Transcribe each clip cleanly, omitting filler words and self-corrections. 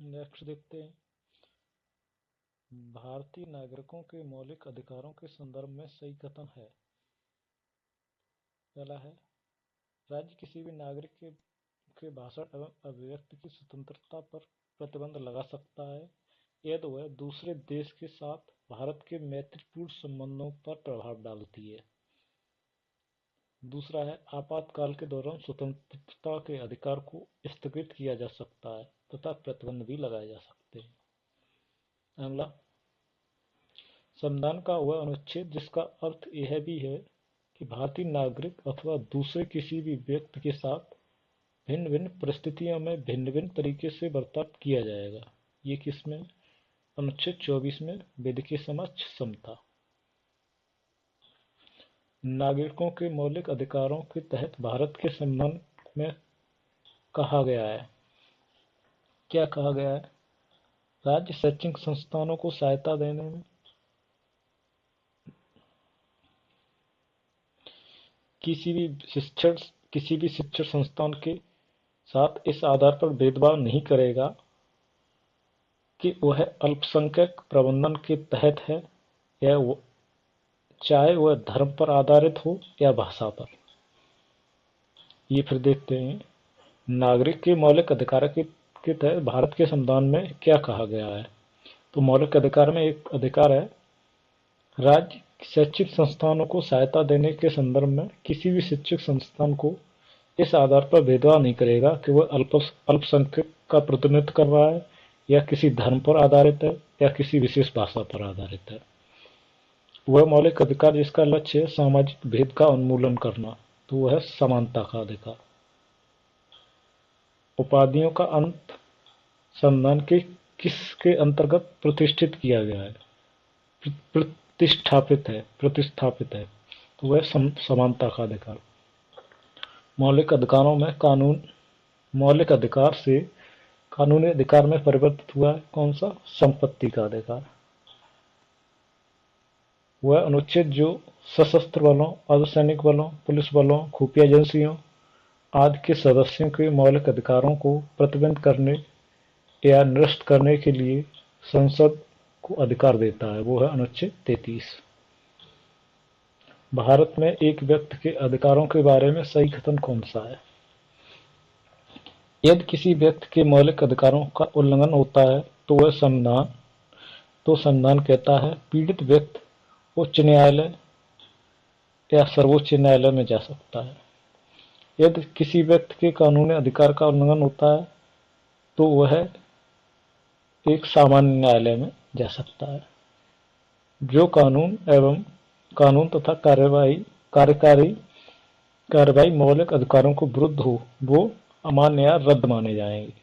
Next देखते हैं। भारतीय नागरिकों के मौलिक अधिकारों के संदर्भ में सही कथन है। पहला है, राज्य किसी भी नागरिक के भाषण एवं अभिव्यक्ति की स्वतंत्रता पर प्रतिबंध लगा सकता है यदि वह दूसरे देश के साथ भारत के मैत्रीपूर्ण संबंधों पर प्रभाव डालती है। दूसरा है, आपातकाल के दौरान स्वतंत्रता के अधिकार को स्थगित किया जा सकता है तथा प्रतिबंध भी लगाए जा सकते हैं। अगला, संविधान का वह अनुच्छेद जिसका अर्थ यह भी है कि भारतीय नागरिक अथवा दूसरे किसी भी व्यक्ति के साथ भिन्न भिन्न परिस्थितियों में भिन्न भिन्न तरीके से बर्ताव किया जाएगा। ये किसमें? अनुच्छेद 24 में विधि के समक्ष समता। नागरिकों के मौलिक अधिकारों के तहत भारत के संविधान में कहा गया है, क्या कहा गया है? राज्य शैक्षणिक संस्थानों को सहायता देने में किसी भी शिक्षण संस्थान के साथ इस आधार पर भेदभाव नहीं करेगा कि वह अल्पसंख्यक प्रबंधन के तहत है या चाहे वह धर्म पर आधारित हो या भाषा पर। ये फिर देखते हैं, नागरिक के मौलिक अधिकार के तहत भारत के संविधान में क्या कहा गया है। तो मौलिक अधिकार में एक अधिकार है, राज्य शैक्षिक संस्थानों को सहायता देने के संदर्भ में किसी भी शिक्षक संस्थान को इस आधार पर भेदभाव नहीं करेगा कि वह अल्पसंख्यक का प्रतिनिधित्व कर रहा है या किसी धर्म पर आधारित है या किसी विशेष भाषा पर आधारित है। वह मौलिक अधिकार जिसका लक्ष्य है सामाजिक भेद का उन्मूलन करना, तो वह है समानता का अधिकार। उपाधियों का अंत संविधान के किसके अंतर्गत प्रतिष्ठित किया गया है? प्रतिस्थापित है, तो वह समानता का अधिकार। मौलिक अधिकारों में मौलिक अधिकार से कानूनी अधिकार में परिवर्तित हुआ है कौन सा? संपत्ति का अधिकार। वह अनुच्छेद जो सशस्त्र बलों, अर्धसैनिक बलों, पुलिस बलों, खुफिया एजेंसियों आदि के सदस्यों के मौलिक अधिकारों को प्रतिबंध करने या निरस्त करने के लिए संसद को अधिकार देता है, वो है अनुच्छेद 33। भारत में एक व्यक्ति के अधिकारों के बारे में सही कथन कौन सा है? यदि किसी व्यक्ति के मौलिक अधिकारों का उल्लंघन होता है तो संविधान कहता है पीड़ित व्यक्ति उच्च न्यायालय या सर्वोच्च न्यायालय में जा सकता है। यदि किसी व्यक्ति के कानूनी अधिकार का उल्लंघन होता है तो वह एक सामान्य न्यायालय में जा सकता है। जो कानून तथा कार्यवाही मौलिक अधिकारों को विरुद्ध हो वो अमान्य या रद्द माने जाएंगे।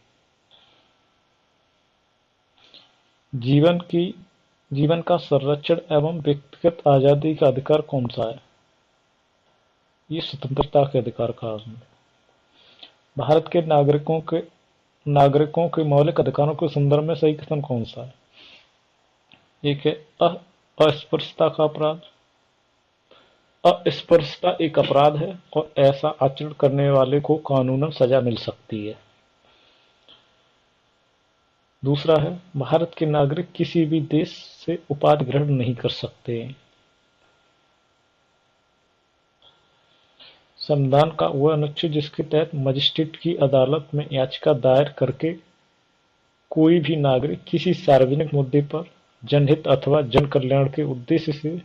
जीवन का संरक्षण एवं व्यक्तिगत आजादी का अधिकार कौन सा है? ये स्वतंत्रता के अधिकार का है। भारत के नागरिकों के मौलिक अधिकारों के संदर्भ में सही कथन कौन सा है? एक है अस्पृश्यता का अपराध। अस्पृश्यता एक अपराध है और ऐसा आचरण करने वाले को कानूनन सजा मिल सकती है। दूसरा है, भारत के नागरिक किसी भी देश से उपाधि ग्रहण नहीं कर सकते हैं। संविधान का वह अनुच्छेद जिसके तहत मजिस्ट्रेट की अदालत में याचिका दायर करके कोई भी नागरिक किसी सार्वजनिक मुद्दे पर जनहित अथवा जन कल्याण के उद्देश्य से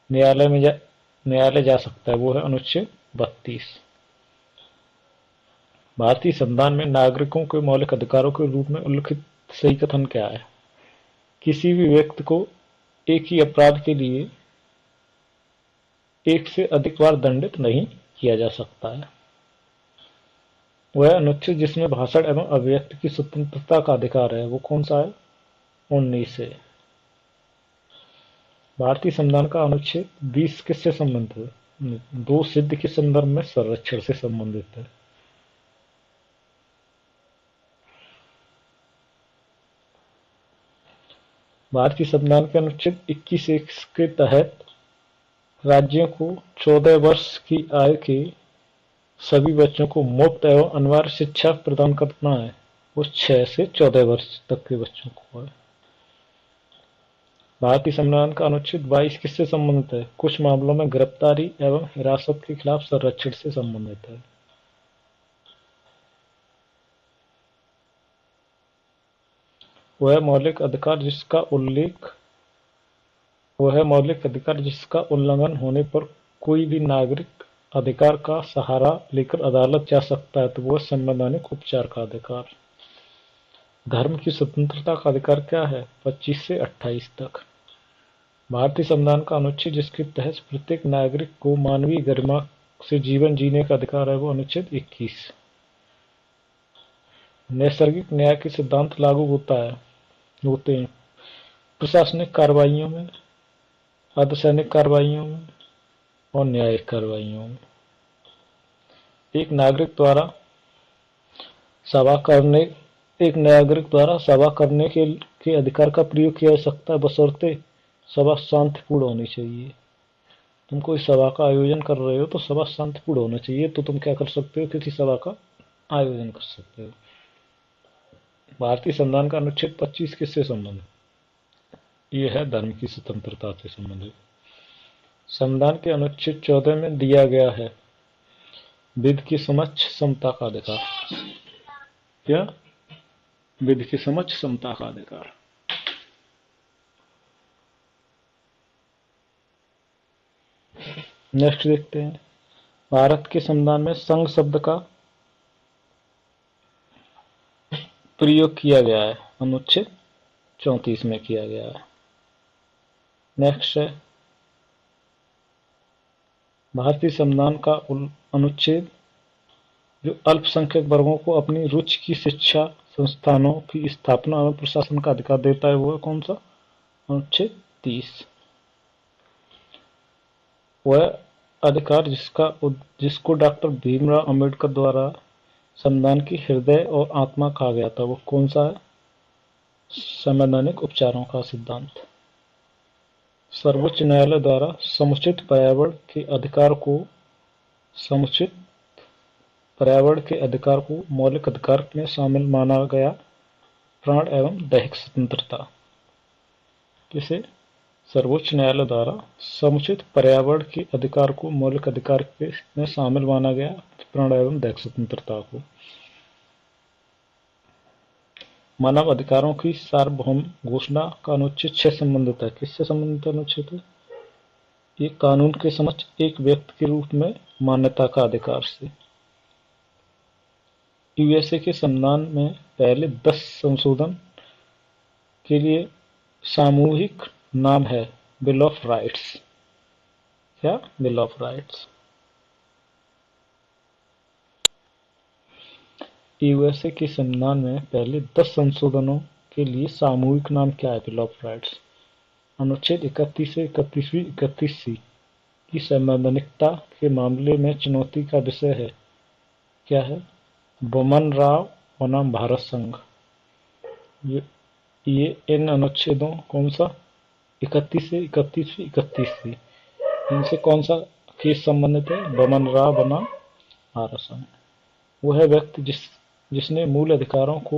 न्यायालय जा सकता है, वो है अनुच्छेद 32। भारतीय संविधान में नागरिकों के मौलिक अधिकारों के रूप में उल्लिखित सही कथन क्या है? किसी भी व्यक्ति को एक ही अपराध के लिए एक से अधिक बार दंडित नहीं किया जा सकता है। वह अनुच्छेद जिसमें भाषण एवं अभिव्यक्ति की स्वतंत्रता का अधिकार है वो कौन सा है? 19 है। भारतीय संविधान का अनुच्छेद 20 किससे संबंधित है? दो सिद्ध के संदर्भ में संरक्षण से संबंधित है। भारतीय संविधान के अनुच्छेद 21 के तहत राज्यों को 14 वर्ष की आयु के सभी बच्चों को मुफ्त एवं अनिवार्य शिक्षा प्रदान करना है, वो 6 से 14 वर्ष तक के बच्चों को है। भारतीय संविधान का अनुच्छेद 22 किससे संबंधित है? कुछ मामलों में गिरफ्तारी एवं हिरासत के खिलाफ संरक्षण से संबंधित है। वह मौलिक अधिकार जिसका उल्लंघन होने पर कोई भी नागरिक अधिकार का सहारा लेकर अदालत जा सकता है, तो वह संवैधानिक उपचार का अधिकार। धर्म की स्वतंत्रता का अधिकार क्या है? 25 से 28 तक। भारतीय संविधान का अनुच्छेद जिसके तहत प्रत्येक नागरिक को मानवीय गरिमा से जीवन जीने का अधिकार है, वो अनुच्छेद 21। नैसर्गिक न्याय के सिद्धांत लागू होते हैं प्रशासनिक कार्रवाइयों में, अर्धसैनिक कार्रवाइयों में और न्यायिक कार्रवाइयों में। एक नागरिक द्वारा सभा करने के अधिकार का प्रयोग किया जा सकता है, बशर्ते सभा शांतिपूर्ण होनी चाहिए। तुम कोई सभा का आयोजन कर रहे हो तो सभा शांतिपूर्ण होना चाहिए, तो तुम क्या कर सकते हो? किसी सभा का आयोजन कर सकते हो। भारतीय संविधान का अनुच्छेद 25 किससे संबंधित? ये है धर्म की स्वतंत्रता से संबंधित। संविधान के अनुच्छेद 14 में दिया गया है विधि के समक्ष समता का अधिकार। क्या? विधि के समक्ष समता का अधिकार। नेक्स्ट देखते हैं। भारत के संविधान में संघ शब्द का प्रयोग किया गया है, अनुच्छेद 34 में किया गया है। नेक्स्ट है भारतीय संविधान का अनुच्छेद जो अल्पसंख्यक वर्गों को अपनी रुचि की शिक्षा संस्थानों की स्थापना एवं प्रशासन का अधिकार देता है, वो है कौन सा? अनुच्छेद 30। वह अधिकार जिसको डॉक्टर भीमराव अंबेडकर द्वारा संविधान की हृदय और आत्मा कहा गया था, वो कौन सा है? संवैधानिक उपचारों का सिद्धांत। सर्वोच्च न्यायालय द्वारा समुचित पर्यावरण के अधिकार को मौलिक अधिकार में शामिल माना गया। प्राण एवं दैहिक स्वतंत्रता। किसे? सर्वोच्च न्यायालय द्वारा समुचित पर्यावरण के अधिकार को मौलिक अधिकार में शामिल माना गया, प्राण एवं दैहिक स्वतंत्रता को। मानव अधिकारों की सार्वभौम घोषणा का अनुच्छेद 6 संबंधित है। किससे संबंधित अनुच्छेद है? ये कानून के समक्ष एक व्यक्ति के रूप में मान्यता का अधिकार से। यूएसए के संविधान में पहले 10 संशोधन के लिए सामूहिक नाम है बिल ऑफ राइट्स। क्या? Bill of rights. यूएसए के संविधान में पहले 10 संशोधनों के लिए सामूहिक नाम क्या है? Bill of rights. अनुच्छेद 31 से 31C की संवैधानिकता के मामले में चुनौती का विषय है। क्या है? बमन राव बनाम भारत संघ। ये इन अनुच्छेदों कौन सा? 31 से 31C इनसे कौन सा केस संबंधित है? बमन राव बनाम भारत संघ। वो है व्यक्ति जिसने मूल अधिकारों को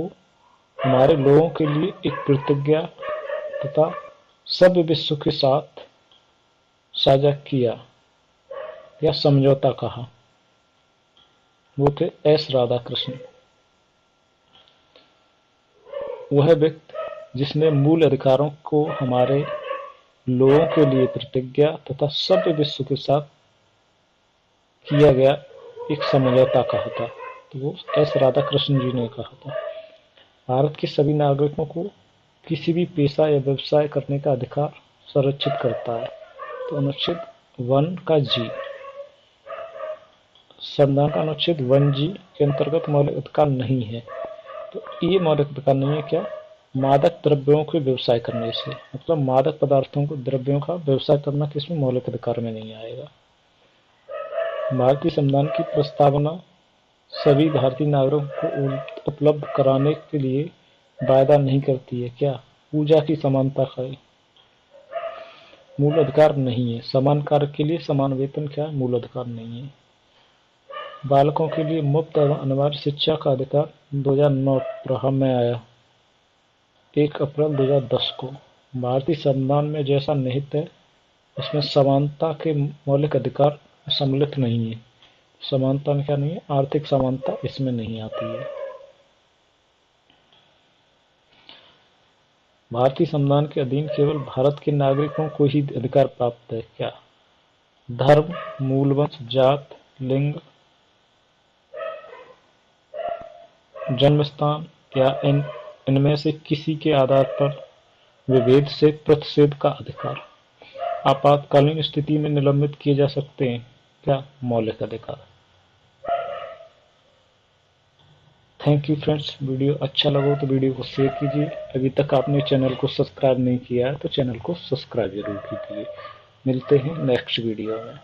हमारे लोगों के लिए एक प्रतिज्ञा तथा सभ्य विश्व के साथ साझा किया या समझौता कहा, वो थे एस राधाकृष्ण। वह व्यक्ति जिसने मूल अधिकारों को हमारे लोगों के लिए प्रतिज्ञा तथा सभ्य विश्व के साथ किया गया एक समझौता कहा था, तो वो एस राधाकृष्ण जी ने कहा था। भारत के सभी नागरिकों को किसी भी पेशा या व्यवसाय करने का अधिकार संरक्षित करता है, तो अनुच्छेद 1 का जी। संविधान का अनुच्छेद 1G के अंतर्गत मौलिक अधिकार नहीं है, तो ये मौलिक अधिकार नहीं है। क्या? मादक द्रव्यों के व्यवसाय करने से, मतलब मादक पदार्थों को द्रव्यों का व्यवसाय करना किसमें मौलिक अधिकार में नहीं आएगा। भारतीय संविधान की प्रस्तावना सभी भारतीय नागरिकों को उपलब्ध कराने के लिए वायदा नहीं करती है। क्या? पूजा की समानता का मूल अधिकार नहीं है। समान कार्य के लिए समान वेतन क्या है? मूल अधिकार नहीं है। बालकों के लिए मुफ्त एवं अनिवार्य शिक्षा का अधिकार 2009 प्रभाव में आया 1 अप्रैल 2010 को। भारतीय संविधान में जैसा निहित है उसमें समानता के मौलिक अधिकार सम्मिलित नहीं है। समानता में क्या नहीं है? आर्थिक समानता इसमें नहीं आती है। भारतीय संविधान के अधीन केवल भारत के नागरिकों को ही अधिकार प्राप्त है क्या? धर्म, मूलवंश, जात, लिंग, जन्म स्थान क्या इनमें से किसी के आधार पर विभेद से प्रतिषेध का अधिकार? आपातकालीन स्थिति में निलंबित किए जा सकते हैं क्या? मौलिक अधिकार। Thank you friends. वीडियो अच्छा लगा तो वीडियो को शेयर कीजिए। अभी तक आपने चैनल को सब्सक्राइब नहीं किया है तो चैनल को सब्सक्राइब जरूर कीजिए। मिलते हैं नेक्स्ट वीडियो में।